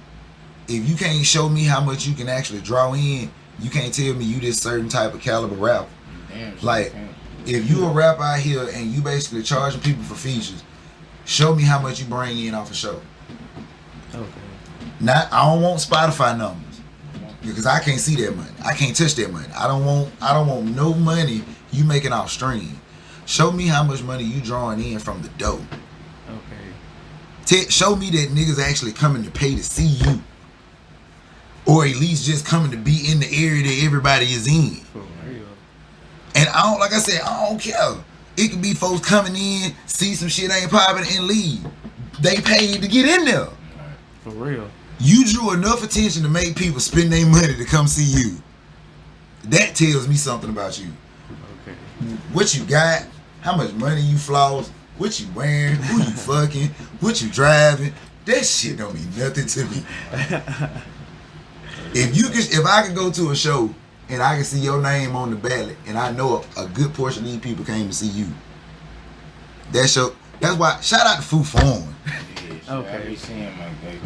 if you can't show me how much you can actually draw in, you can't tell me you this certain type of caliber rapper. Like, if you a rapper out here and you basically charging people for features, show me how much you bring in off a show. Okay. I don't want Spotify numbers, because I can't see that money. I can't touch that money. I don't want no money you making off stream. Show me how much money you drawing in from the dough. Okay. Show me that niggas actually coming to pay to see you, or at least just coming to be in the area that everybody is in. And I don't, like I said, I don't care. It could be folks coming in, see some shit ain't popping, and leave. They paid to get in there. For real. You drew enough attention to make people spend their money to come see you. That tells me something about you. Okay. What you got? How much money you floss? What you wearing? Who you fucking? What you driving? That shit don't mean nothing to me. If I could go to a show and I can see your name on the ballot, and I know a good portion of these people came to see you. That's why, shout out to Foo Form. Yeah, okay. I be seeing like they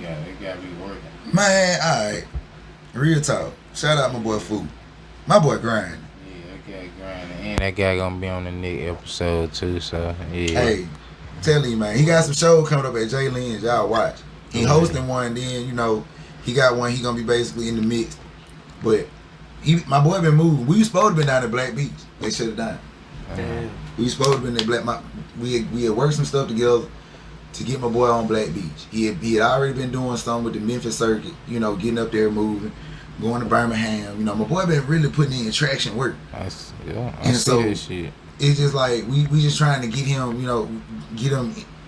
gotta be working. Man, alright. Real talk. Shout out my boy Foo. My boy Grind. Yeah, that guy grinding. And that guy gonna be on the next episode too, so yeah. Hey, tell you, man, he got some shows coming up at J Lynn's. Y'all watch. He hosting one, then, he got one, he gonna be basically in the mix. But my boy been moving. We was supposed to be down at Black Beach. They shut it down. Damn. We was supposed to be in Black. We had worked some stuff together to get my boy on Black Beach. He had already been doing something with the Memphis circuit. Getting up there, moving, going to Birmingham. My boy been really putting in traction work. I see that shit. It's just like we just trying to get him.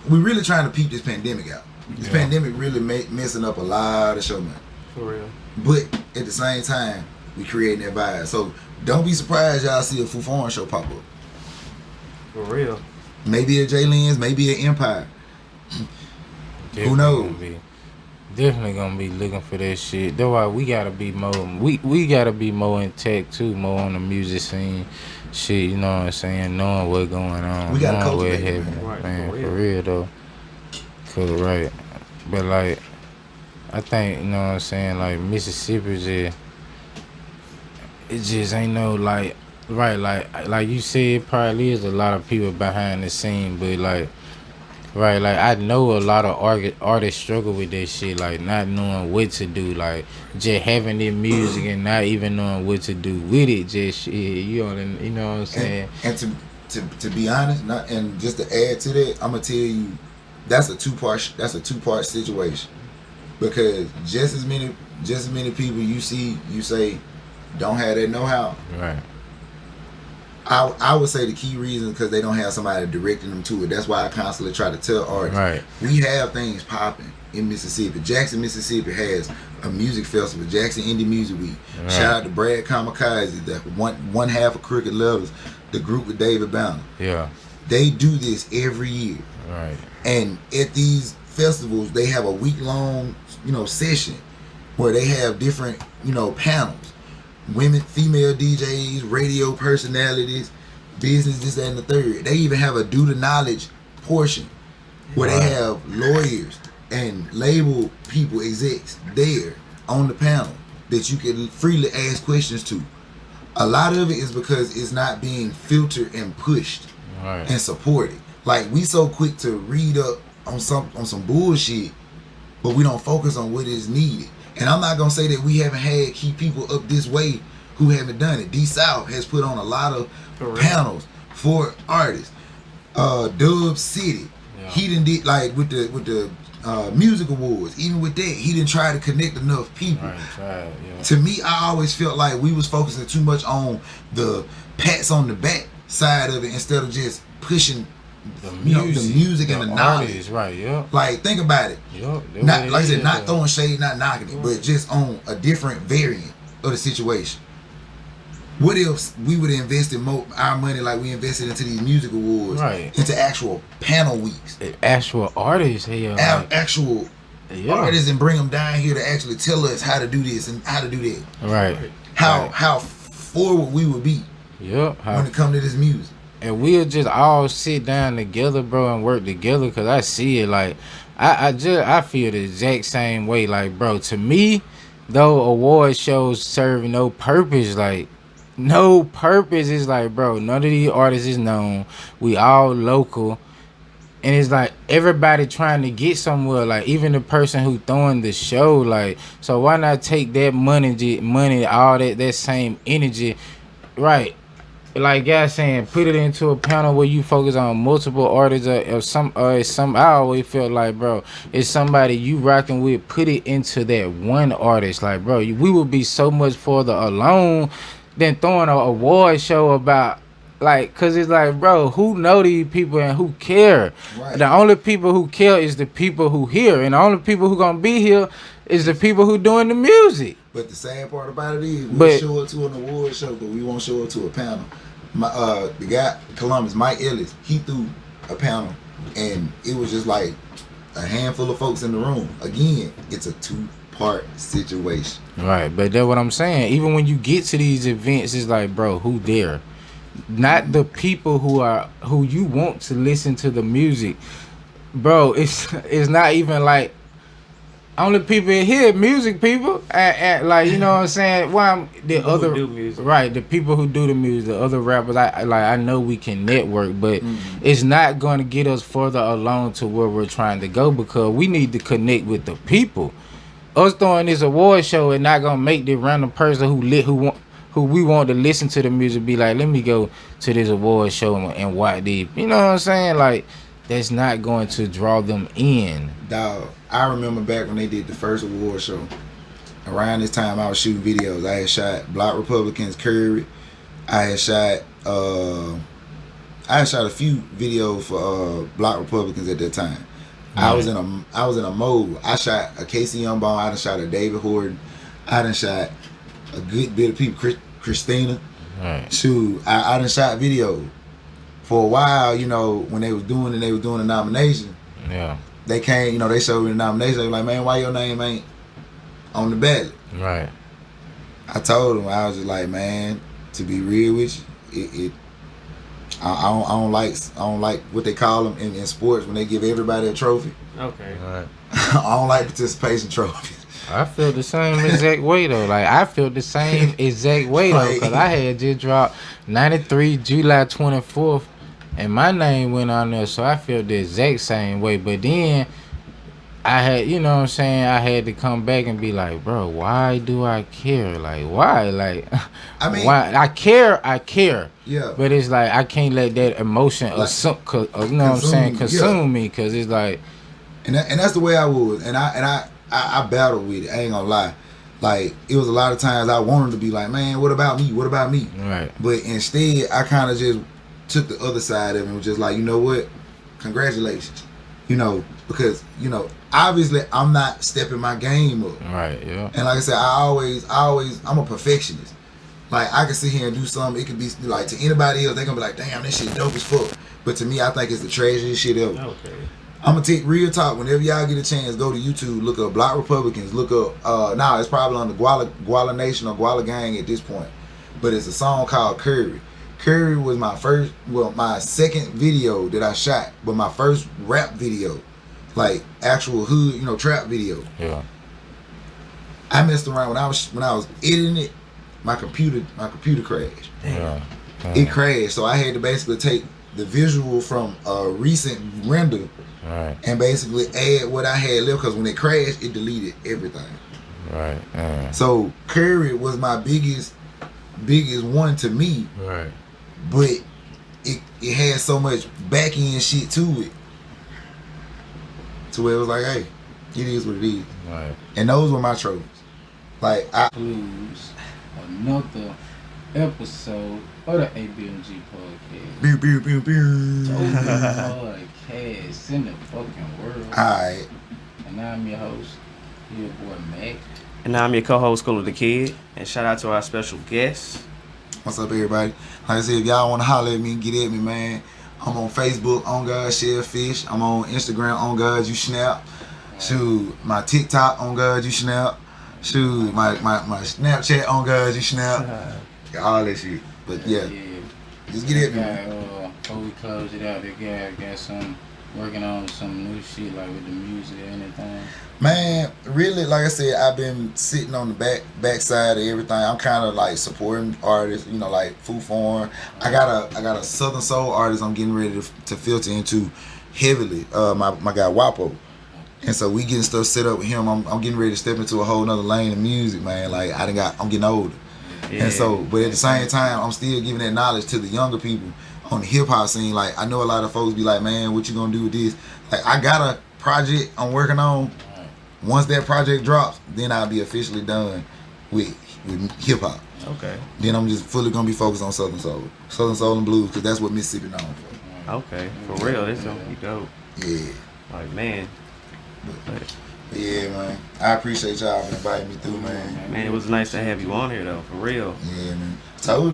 We really trying to peep this pandemic out. This pandemic really messing up a lot of showmen. For real. But at the same time, we creating that vibe. So don't be surprised y'all see a Foo Foreign show pop up. For real. Maybe a J Lynn's, maybe an Empire. Who knows? Definitely gonna be looking for that shit. That's why we gotta be more. We gotta be more in tech too, more on the music scene. Shit, you know what I'm saying? Knowing what's going on. We gotta cultivate it, man. For real though. Cool, right? But like, I think, you know what I'm saying, like Mississippi it just ain't no like, right, like you said, probably is a lot of people behind the scene, but like, right, like I know a lot of artists struggle with that shit, like not knowing what to do, like just having their music and not even knowing what to do with it, just shit, you know what I'm saying? And to be honest, and just to add to that, I'm gonna tell you, that's a two-part situation, because just as many people you say don't have that know-how. Right. I would say the key reason because they don't have somebody directing them to it. That's why I constantly try to tell artists. Right. We have things popping in Mississippi. Jackson, Mississippi has a music festival, Jackson Indie Music Week. Right. Shout out to Brad Kamikaze, the one half of Crooked Letters, the group with David Banner. Yeah. They do this every year. Right. And at these festivals, they have a week-long, session where they have different, panels. Women, female DJs, radio personalities, business, this, that, and the third. They even have a due to knowledge portion where they have lawyers and label people, execs there on the panel that you can freely ask questions to. A lot of it is because it's not being filtered and pushed and supported. Like, we so quick to read up on some bullshit, but we don't focus on what is needed. And I'm not gonna say that we haven't had key people up this way who haven't done it. D South has put on a lot of panels for artists. Dub City, he did like with the music awards. Even with that, he didn't try to connect enough people. To me, I always felt like we was focusing too much on the pats on the back side of it instead of just pushing the music and the knowledge. Like, think about it. Not like I said, not throwing shade, not knocking it, but just on a different variant of the situation. What if we would have invested our money like we invested into these music awards, into actual panel weeks, actual artists, actual artists, and bring them down here to actually tell us how to do this and how to do that. How forward we would be when it comes to this music. And we'll just all sit down together, bro, and work together. Cause I see it like, I feel the exact same way. Like, bro, to me, though, award shows serve no purpose. Like, no purpose. It's like, bro, none of these artists is known. We all local. And it's like everybody trying to get somewhere. Like, even the person who throwing the show. Like, so why not take that money, all that same energy, right? Like guys saying, put it into a panel where you focus on multiple artists or some. I always felt like, bro, it's somebody you rocking with. Put it into that one artist. Like, bro, we would be so much further alone than throwing an award show about. Like, cause it's like, bro, who know these people and who care? The only people who care is the people who here, and the only people who gonna be here is the people who doing the music. But the sad part about it is, we'll show up to an award show, but we won't show up to a panel. The guy Columbus, Mike Ellis, he threw a panel, and it was just like a handful of folks in the room. Again, it's a 2-part situation. Right, but that's what I'm saying. Even when you get to these events, it's like, bro, who there? Not the people who you want to listen to the music, bro. It's not even like only people in here, music people, and like, you know what I'm saying. Why the People other who do music. right? The people who do the music, the other rappers. I know we can network, but it's not going to get us further along to where we're trying to go because we need to connect with the people. Us throwing this award show and not gonna make the random person who we want to listen to the music be like, let me go to this award show and watch these. You know what I'm saying? Like, that's not going to draw them in. Dog, I remember back when they did the first award show. Around this time, I was shooting videos. I had shot Black Republicans, Curry. I had shot a few videos for Black Republicans at that time. I was in a mode. I shot a Casey Youngbaum. I done shot a David Horton. I done shot a good bit of people. Christina. Right. Shoot, I done shot video. For a while, you know, when they was doing the nomination. Yeah. They came, you know, they showed me the nomination. They were like, man, why your name ain't on the ballot? Right. I told them, I was just like, man, to be real with you, I don't like what they call them in sports when they give everybody a trophy. Okay. Right. I don't like participation trophies. I feel the same exact way though. Like I feel the same exact way though, because I had just dropped 93 July 24th, and my name went on there, so I feel the exact same way. But then I had, you know what I'm saying, I had to come back and be like, bro, why do I care? Like, why? Like, I mean, why? I care. Yeah. But it's like I can't let that emotion, you know what I'm saying, consume me, because it's like, and that's the way I was, and I battled with it. I ain't gonna lie. Like, it was a lot of times I wanted to be like, man, what about me? What about me? Right. But instead, I kind of just took the other side of it and was just like, you know what? Congratulations. You know, because, you know, obviously I'm not stepping my game up. Right, yeah. And like I said, I'm a perfectionist. Like, I can sit here and do something, it could be like, to anybody else, they gonna be like, damn, this shit dope as fuck. But to me, I think it's the trashiest shit ever. Okay. I'm gonna take real talk. Whenever y'all get a chance, go to YouTube, look up Black Republicans, look up, it's probably on the Guala Nation or Guala Gang at this point. But it's a song called Curry. Curry was my second video that I shot, but my first rap video, like actual hood, you know, trap video. Yeah. I messed around when I was editing it, my computer crashed. Yeah. It crashed, so I had to basically take the visual from a recent render. Right. And basically add what I had left, because when it crashed, it deleted everything. Right. So Curry was my biggest one to me. Right. But it had so much back end shit to it, to where it was like, hey, it is what it is. Right. And those were my trophies. Like I Blues, another episode of the HBMG podcast. Pew, pew, pew, pew. Podcast in the fucking world. Alright. And I'm your host, HillBoy Mac. And I'm your co-host, School of the Kid. And shout out to our special guest. What's up, everybody? Like I said, if y'all want to holler at me, get at me, man. I'm on Facebook, on God, Chevv Fish. I'm on Instagram, on God, you snap. Shoot, my TikTok, on God, you snap. Shoot, my Snapchat, on God, you snap. All that shit. But yeah, just get at me, man. Before we close it out, they got some working on some new shit, like with the music or anything. Man, really, like I said, I've been sitting on the backside of everything. I'm kind of like supporting artists, you know, like Foo Form. I got a Southern Soul artist I'm getting ready to filter into heavily. My guy Wapo. And so we getting stuff set up with him. I'm getting ready to step into a whole nother lane of music, man. Like I'm getting older. Yeah. And so, but at the same time, I'm still giving that knowledge to the younger people on the hip hop scene. Like I know a lot of folks be like, man, what you gonna do with this? Like I got a project I'm working on. Once that project drops, then I'll be officially done with hip hop. Okay. Then I'm just fully gonna be focused on Southern Soul and blues, because that's what Mississippi known for. Okay, for real, this gonna be dope. Yeah. Like man. But yeah, man. I appreciate y'all for inviting me through, man. Man, it was nice to have you on here though, for real. Yeah, man. Told